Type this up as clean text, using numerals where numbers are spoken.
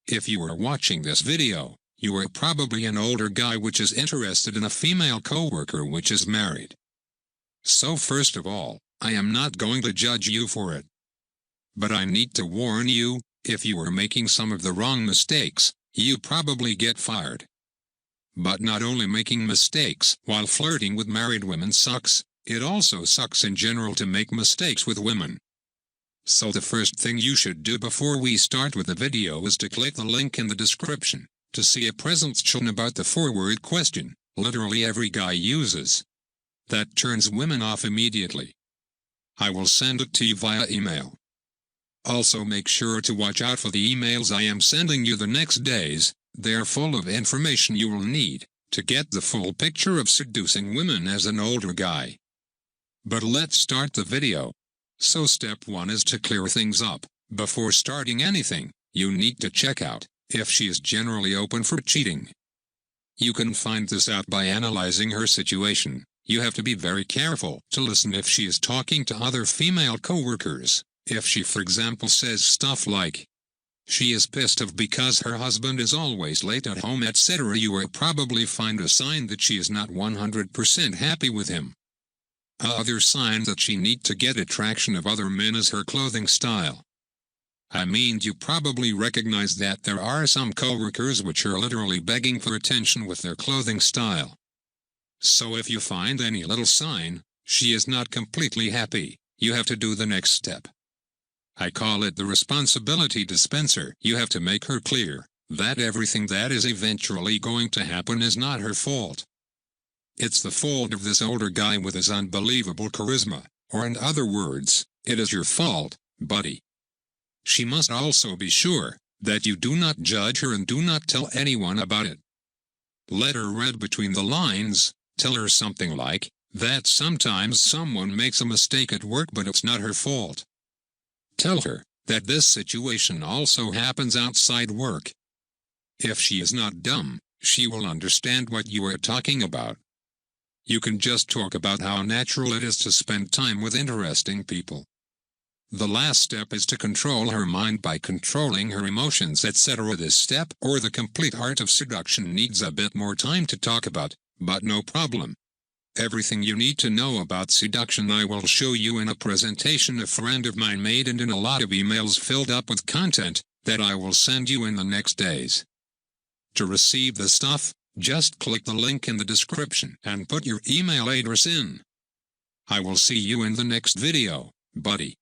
If you are watching this video, you are probably an older guy which is interested in a female coworker which is married. So first of all, I am not going to judge you for it. But I need to warn you, if you are making some of the wrong mistakes, you probably get fired. But not only making mistakes while flirting with married women sucks, it also sucks in general to make mistakes with women. So the first thing you should do before we start with the video is to click the link in the description, to see a presentation about the forward question, literally every guy uses. That turns women off immediately. I will send it to you via email. Also make sure to watch out for the emails I am sending you the next days, they're full of information you will need, to get the full picture of seducing women as an older guy. But let's start the video. So step 1 is to clear things up. Before starting anything, you need to check out if she is generally open for cheating. You can find this out by analyzing her situation. You have to be very careful to listen if she is talking to other female coworkers. If she for example says stuff like, she is pissed off because her husband is always late at home etc., you will probably find a sign that she is not 100% happy with him. Other sign that she needs to get attraction of other men is her clothing style. I mean, you probably recognize that there are some coworkers which are literally begging for attention with their clothing style. So if you find any little sign, she is not completely happy, you have to do the next step. I call it the responsibility dispenser. You have to make her clear that everything that is eventually going to happen is not her fault. It's the fault of this older guy with his unbelievable charisma, or in other words, it is your fault, buddy. She must also be sure that you do not judge her and do not tell anyone about it. Let her read between the lines, tell her something like, that sometimes someone makes a mistake at work but it's not her fault. Tell her that this situation also happens outside work. If she is not dumb, she will understand what you are talking about. You can just talk about how natural it is to spend time with interesting people. The last step is to control her mind by controlling her emotions etc. This step, or the complete art of seduction, needs a bit more time to talk about, but no problem. Everything you need to know about seduction I will show you in a presentation a friend of mine made and in a lot of emails filled up with content that I will send you in the next days. To receive the stuff, just click the link in the description and put your email address in. I will see you in the next video, buddy.